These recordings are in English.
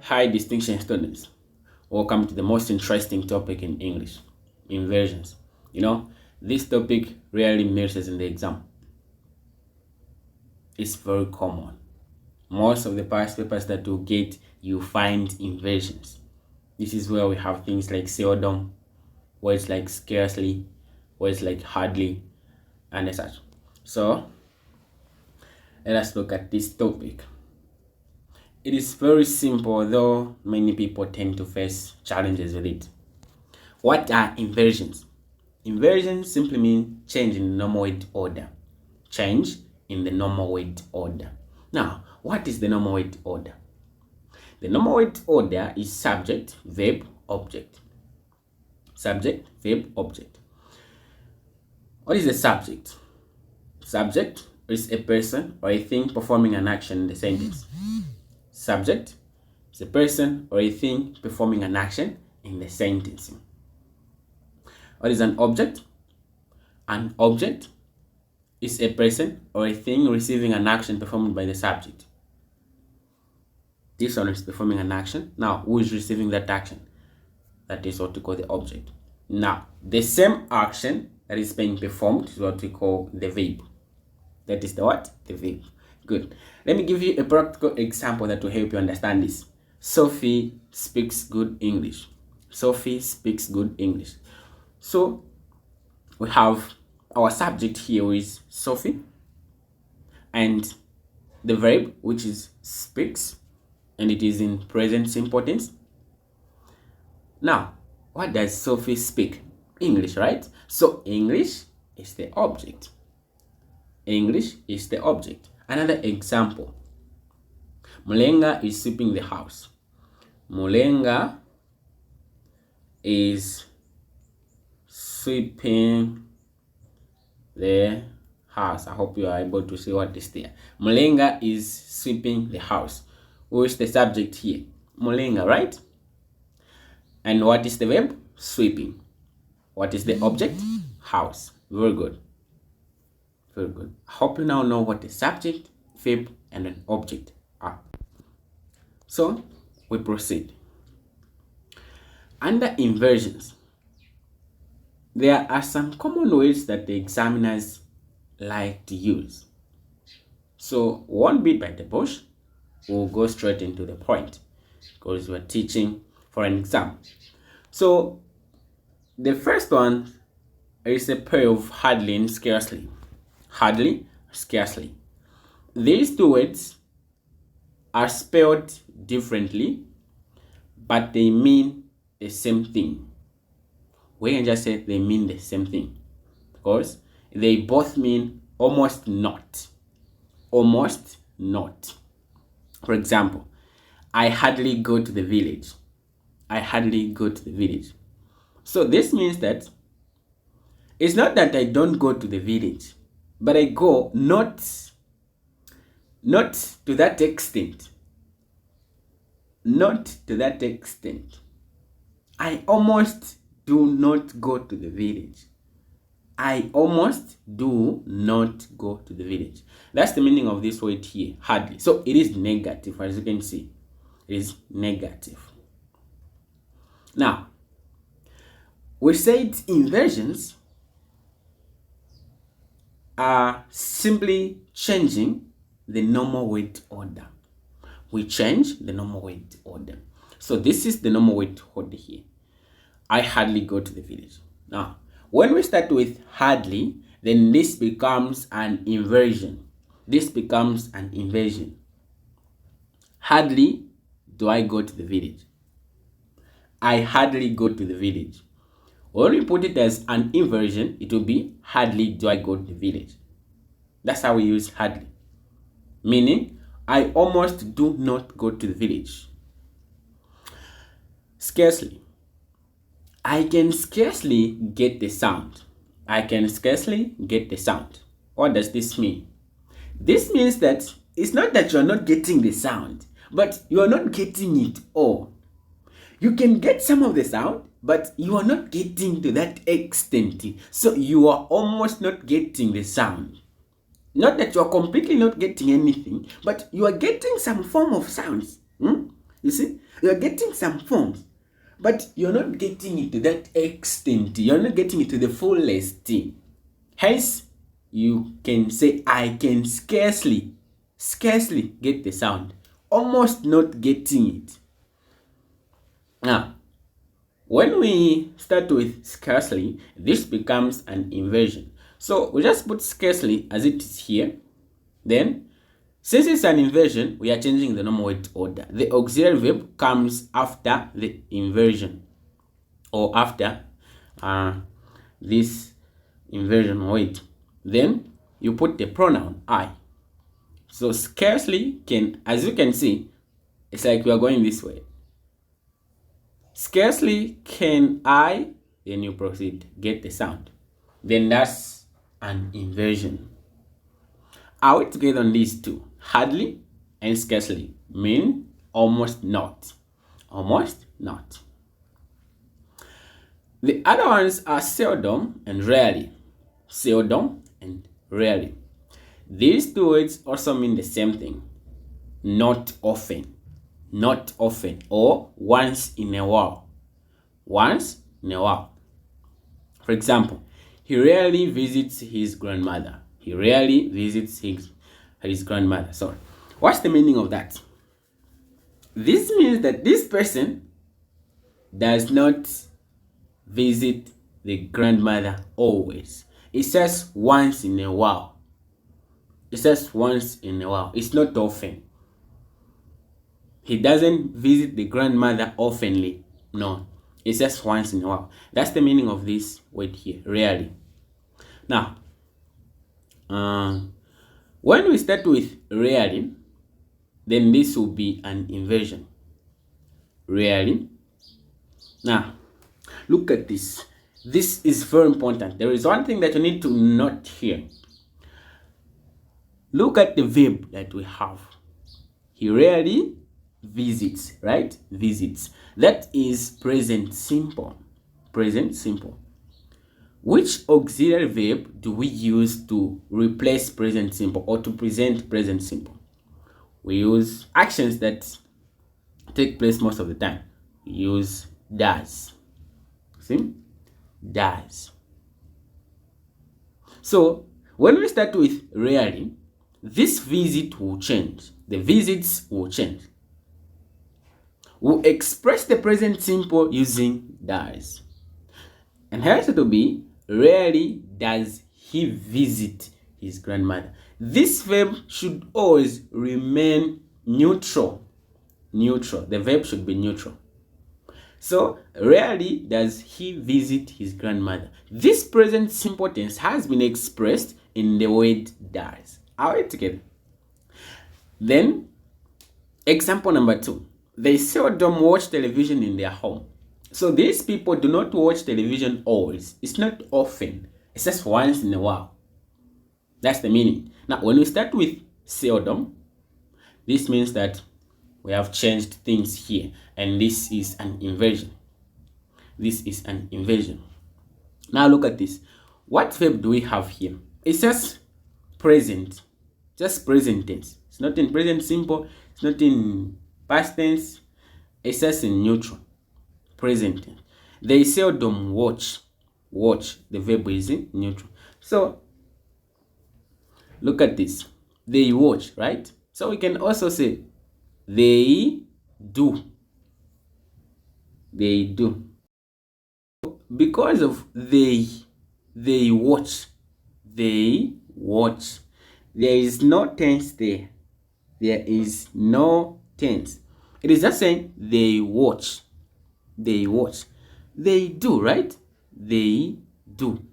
Hi, distinction students. Welcome to the most interesting topic in English, inversions. This topic rarely misses in the exam. It's very common. Most of the past papers that you get, you find inversions. This is where we have things like seldom, words like scarcely, words like hardly, and such. So, let us look at this topic. It is very simple, though many people tend to face challenges with it. What are inversions? Inversions simply mean change in the normal word order. Change in the normal word order. Now, what is the normal word order? The normal word order is subject, verb, object. Subject, verb, object. What is the subject? Subject is a person or a thing performing an action in the sentence. Subject is a person or a thing performing an action in the sentence. What is an object? An object is a person or a thing receiving an action performed by the subject. This one is performing an action. Now, who is receiving that action? That is what we call the object. Now, the same action that is being performed is what we call the verb. That is the what? The verb. Good. Let me give you a practical example that will help you understand this. Sophie speaks good English. Sophie speaks good English. So, we have our subject here is Sophie, and the verb, which is speaks, and it is in present simple tense. Now, what does Sophie speak? English, right? So, English is the object. English is the object. Another example. Mulenga is sweeping the house. Mulenga is sweeping the house. I hope you are able to see what is there. Mulenga is sweeping the house. Who is the subject here? Mulenga, right? And what is the verb? Sweeping. What is the object? House. Very good. Very good. I hope you now know what a subject, verb, and an object are. So, we proceed. Under inversions, there are some common words that the examiners like to use. So, won't beat by the bush, we'll go straight into the point because we're teaching for an exam. So, the first one is a pair of hardly and scarcely. Hardly, scarcely. These two words are spelled differently, but they mean the same thing. We can just say they mean the same thing because they both mean almost not. Almost not. For example, I hardly go to the village. I hardly go to the village. So this means that it's not that I don't go to the village, but I go not to that extent. Not to that extent. I almost do not go to the village. I almost do not go to the village. That's the meaning of this word here, hardly. So it is negative, as you can see. It is negative. Now, we said inversions are simply changing the normal word order. We change the normal word order. So this is the normal word order here. I hardly go to the village. Now, when we start with hardly, then this becomes an inversion. This becomes an inversion. Hardly do I go to the village. I hardly go to the village. When we put it as an inversion, it will be hardly do I go to the village. That's how we use hardly. Meaning, I almost do not go to the village. Scarcely. I can scarcely get the sound. I can scarcely get the sound. What does this mean? This means that it's not that you are not getting the sound, but you are not getting it all. You can get some of the sound, but you are not getting to that extent. So you are almost not getting the sound. Not that you are completely not getting anything, but you are getting some form of sounds. You see, you're getting some forms, but you're not getting it to that extent. You're not getting it to the fullest. Hence, you can say, I can scarcely get the sound. Almost not getting it. Now, when we start with scarcely, this becomes an inversion. So we just put scarcely as it is here. Then, since it's an inversion, we are changing the normal word order. The auxiliary verb comes after the inversion, or after this inversion word. Then you put the pronoun I. So scarcely can, as you can see, it's like we are going this way. Scarcely can I, then you proceed, get the sound. Then that's an inversion. Are we together on these two? Hardly and scarcely mean almost not. Almost not. The other ones are seldom and rarely. Seldom and rarely. These two words also mean the same thing. Not often. Not often, or once in a while. Once in a while. For example, he rarely visits his grandmother. He rarely visits his grandmother. Sorry. What's the meaning of that? This means that this person does not visit the grandmother always. It says once in a while. It says once in a while. It's not often. He doesn't visit the grandmother oftenly. No. It says once in a while. That's the meaning of this word here. Rarely. Now, when we start with rarely, then this will be an inversion. Rarely. Now, look at this. This is very important. There is one thing that you need to note here. Look at the verb that we have. He rarely visits, right? Visits. That is present simple. Present simple. Which auxiliary verb do we use to replace present simple or to present present simple? We use actions that take place most of the time. We use does. See? Does. So, when we start with rarely, this visit will change. The visits will change. We'll express the present simple using does. And hence it will be, rarely does he visit his grandmother. This verb should always remain neutral. Neutral. The verb should be neutral. So, rarely does he visit his grandmother. This present simple tense has been expressed in the word does. Are we together? Then, example number 2. They seldom watch television in their home. So these people do not watch television always. It's not often. It's just once in a while. That's the meaning. Now, when we start with seldom, this means that we have changed things here. And this is an inversion. This is an inversion. Now look at this. What verb do we have here? It says present. Just present tense. It's not in present simple. It's not in past tense. It says in neutral. Present tense. They seldom watch. Watch. The verb is in neutral. So, look at this. They watch, right? So we can also say they do. They do. Because of they watch. They watch. There is no tense there. There is no tense. It is just saying they watch. They watch. They do, right? They do.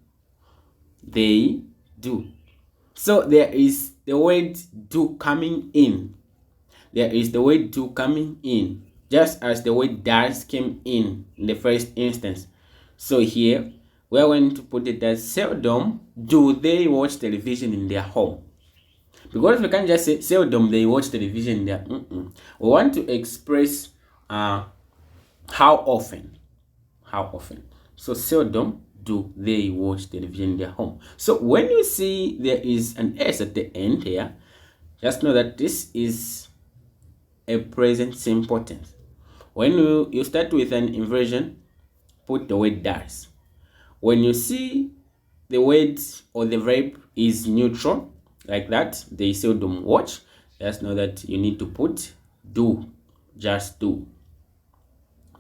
They do. So there is the word do coming in. There is the word do coming in. Just as the word does came in the first instance. So here, we're going to put it as seldom do they watch television in their home. Because we can't just say seldom they watch television in their We want to express how often. How often. So seldom do they watch television in their home. So when you see there is an S at the end here, just know that this is a present simple tense. When you start with an inversion, put the word does. When you see the word or the verb is neutral, like that, they seldom watch, just know that you need to put do. Just do.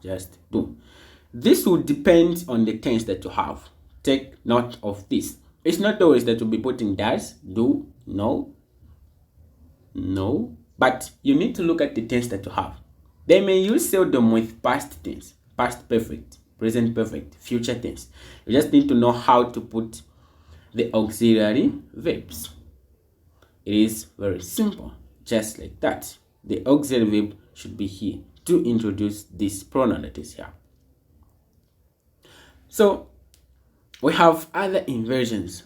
Just do. This will depend on the tense that you have. Take note of this. It's not always that you'll be putting does, do, no, but you need to look at the tense that you have. They may use seldom with past tense, past perfect, present perfect, future tense. You just need to know how to put the auxiliary verbs. It is very simple, just like that. The auxiliary verb should be here to introduce this pronoun that is here. So we have other inversions.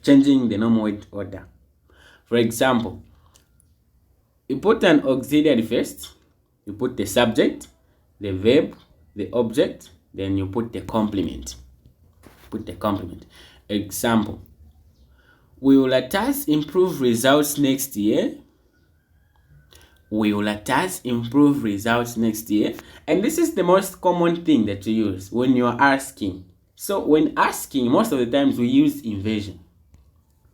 Changing the normal word order. For example, you put an auxiliary first, you put the subject, the verb, the object, then you put the complement. Example, will let us improve results next year? Will let us improve results next year? And this is the most common thing that you use when you are asking. So when asking, most of the times we use inversion.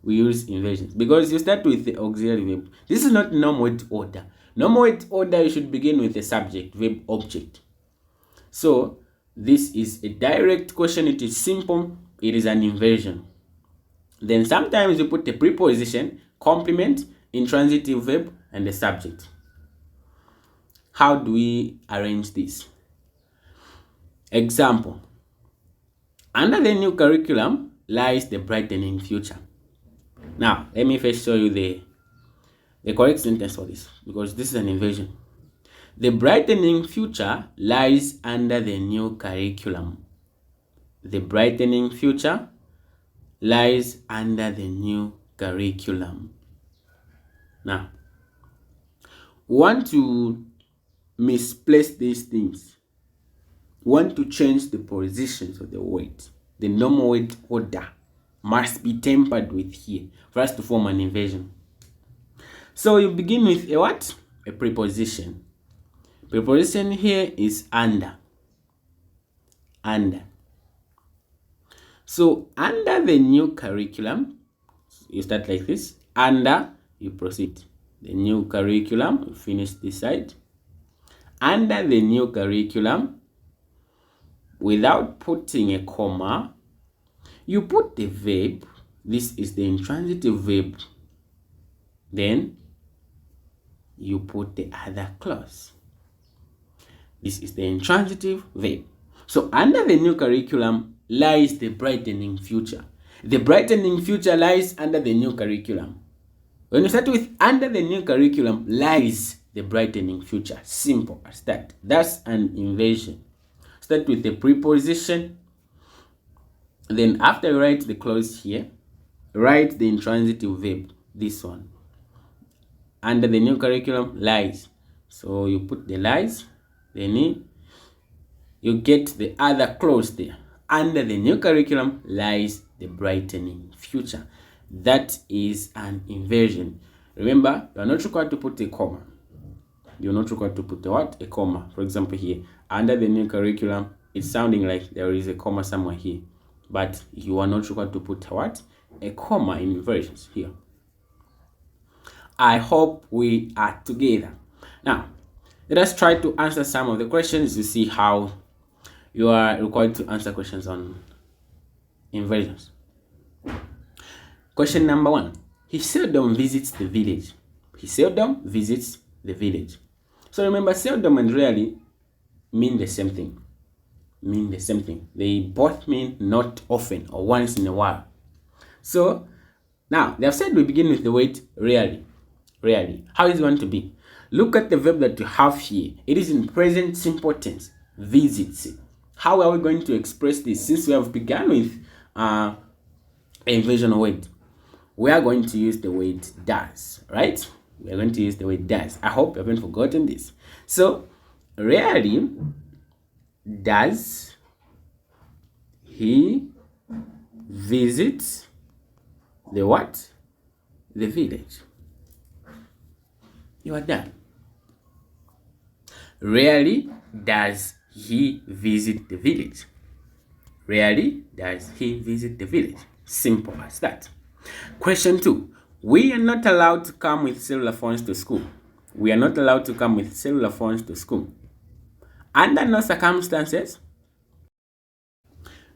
Because you start with the auxiliary verb. This is not normal word order. Normal word order, you should begin with the subject, verb, object. So this is a direct question. It is simple. It is an inversion. Then sometimes you put the preposition, complement, intransitive verb, and the subject. How do we arrange this? Example, under the new curriculum lies the brightening future. Now, let me first show you the correct sentence for this, because this is an inversion. The brightening future lies under the new curriculum. The brightening future lies under the new curriculum. Now, we want to misplace these things. We want to change the positions of the word. The normal word order must be tempered with here for us to form an inversion. So you begin with a what? A preposition. Preposition here is under. So under the new curriculum, you start like this. Under, you proceed. The new curriculum, you finish this side. Under the new curriculum, without putting a comma, you put the verb. This is the intransitive verb. Then you put the other clause. This is the intransitive verb. So under the new curriculum lies the brightening future. The brightening future lies under the new curriculum. When you start with under the new curriculum lies the brightening future. Simple as that. That's an inversion. Start with the preposition. Then after you write the clause here, write the intransitive verb. This one. Under the new curriculum lies. So you put the lies. Then you get the other clause there. Under the new curriculum lies the brightening future. That is an inversion. Remember, you are not required to put a comma. You're not required to put a what? A comma. For example, here, under the new curriculum, it's sounding like there is a comma somewhere here. But you are not required to put a what? A comma in inversions here. I hope we are together. Now, let us try to answer some of the questions to see how you are required to answer questions on inversions. Question number 1. He seldom visits the village. He seldom visits the village. So remember, seldom and rarely mean the same thing. They both mean not often or once in a while. So now they have said we begin with the word rarely. How is it going to be? Look at the verb that you have here. It is in present simple tense. Visits. How are we going to express this? Since we have begun with an inversion word, we are going to use the word does, right? We are going to use the word does. I hope you haven't forgotten this. So, rarely does he visit the what? The village. You are done. Rarely does he visit the village. Rarely does he visit the village. Simple as that. Question 2. We are not allowed to come with cellular phones to school. We are not allowed to come with cellular phones to school. Under no circumstances.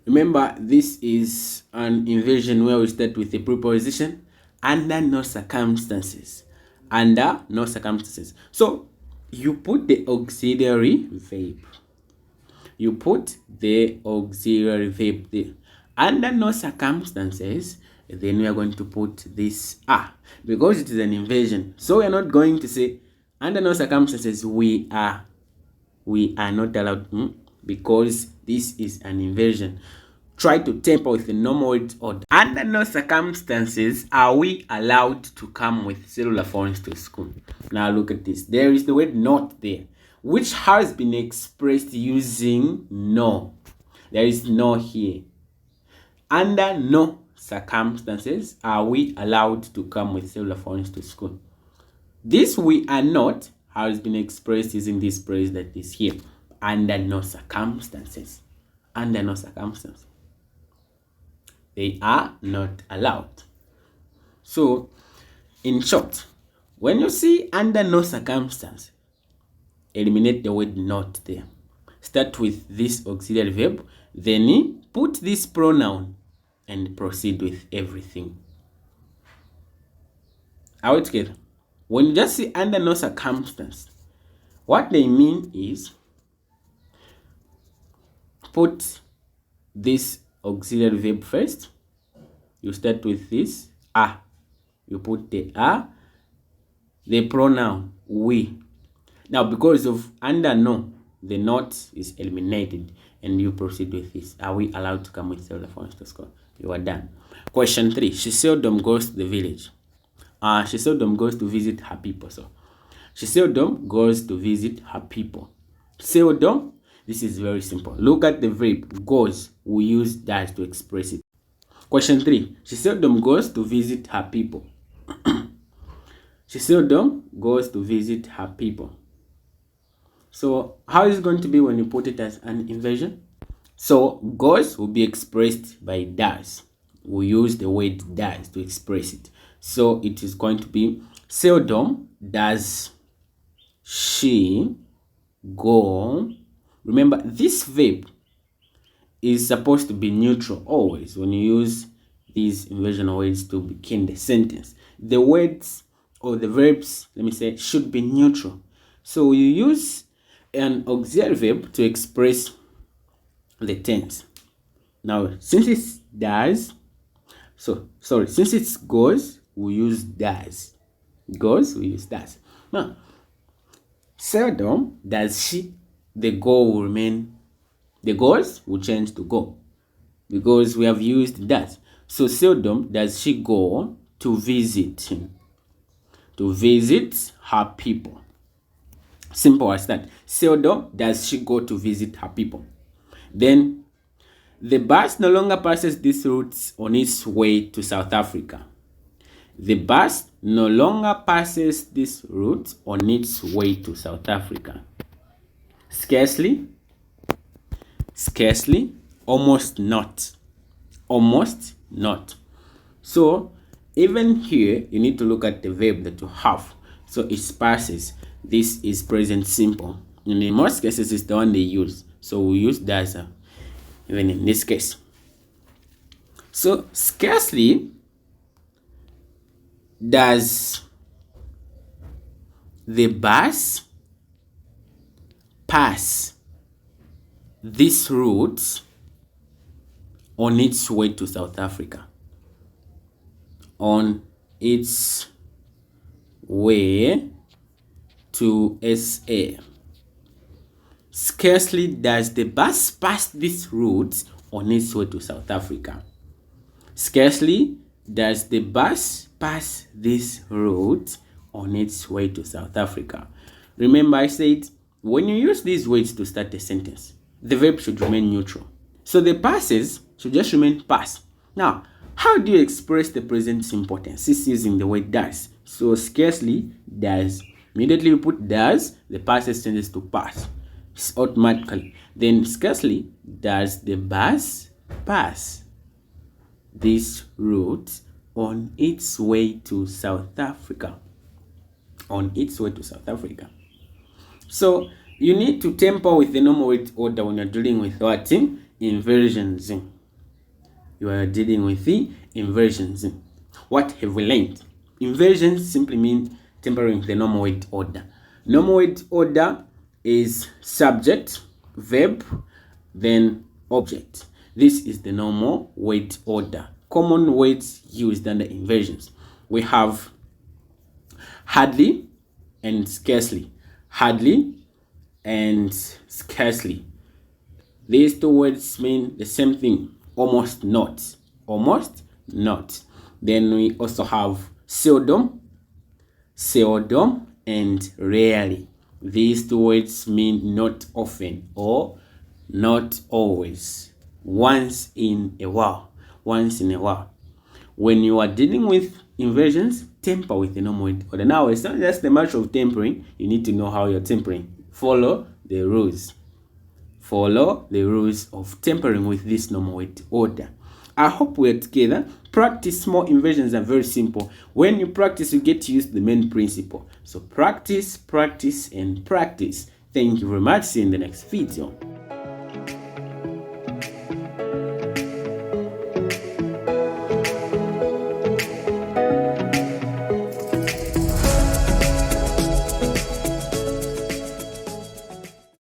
Remember, this is an inversion where we start with a preposition. Under no circumstances. Under no circumstances. So, you put the auxiliary verb. You put the auxiliary verb there. Under no circumstances, then we are going to put this are, because it is an inversion. So we are not going to say under no circumstances we are not allowed, because this is an inversion. Try to temper with the normal word order. Under no circumstances are we allowed to come with cellular phones to school. Now look at this. There is the word not there, which has been expressed using no. There is no here. Under no circumstances are we allowed to come with cellular phones to school. This we are not has been expressed using this phrase that is here. Under no circumstances. Under no circumstances. They are not allowed. So, in short, when you see under no circumstance, eliminate the word not there. Start with this auxiliary verb, then put this pronoun and proceed with everything. Are we together? When you just see under no circumstance, what they mean is put this auxiliary verb first. You start with this a. You put the a, the pronoun we. Now, because of under no, the not is eliminated, and you proceed with this. Are we allowed to come with cellular phones to school? You are done. Question 3. She seldom goes to the village. She seldom goes to visit her people. So, she seldom goes to visit her people. Seldom. This is very simple. Look at the verb goes. We use does to express it. Question 3. She seldom goes to visit her people. She seldom goes to visit her people. So, how is it going to be when you put it as an inversion? So, goes will be expressed by does. We use the word does to express it. So, it is going to be seldom does she go. Remember, this verb is supposed to be neutral always when you use these inversion words to begin the sentence. The words or the verbs, let me say, should be neutral. So you use an auxiliary verb to express the tense. Now, since it's does, since it's goes, we use does. Goes, we use does. Now, seldom does she, the go will remain, the goes will change to go because we have used does. So seldom does she go to visit her people. Simple as that. Seldom does she go to visit her people. Then the bus no longer passes these routes on its way to South Africa. The bus no longer passes this route on its way to South Africa. Scarcely, almost not. So even here, you need to look at the verb that you have. So it passes. This is present simple. And in most cases, it's the one they use. So we use does even in this case. So scarcely does the bus pass this route on its way to South Africa. On its way to SA. Scarcely does the bus pass this route on its way to South Africa. Scarcely does the bus pass this route on its way to South Africa. Remember, I said when you use these words to start a sentence, the verb should remain neutral. So the passes should just remain pass. Now, how do you express the present simple tense? It's using the word does. So scarcely does Immediately we put does, the past tense changes to past. It's automatically. Then scarcely does the bus pass this route on its way to South Africa. On its way to South Africa. So you need to temper with the normal weight order when you're dealing with what? Inversions. You are dealing with the inversions. What have we learned? Inversions simply mean tempering with the normal weight order. Normal weight order is subject, verb, then object. This is the normal weight order. Common weights used under inversions. We have hardly and scarcely. Hardly and scarcely. These two words mean the same thing. Almost not. Almost not. Then we also have seldom, and rarely. These two words mean not often or not always. Once in a while. Once in a while. When you are dealing with inversions, temper with the normal weight order. Now, it's not just the matter of tempering. You need to know how you're tempering. Follow the rules. Follow the rules of tempering with this normal weight order. I hope we're together. Practice more. Inversions are very simple. When you practice, you get to use the main principle. So practice, practice, and practice. Thank you very much. See you in the next video.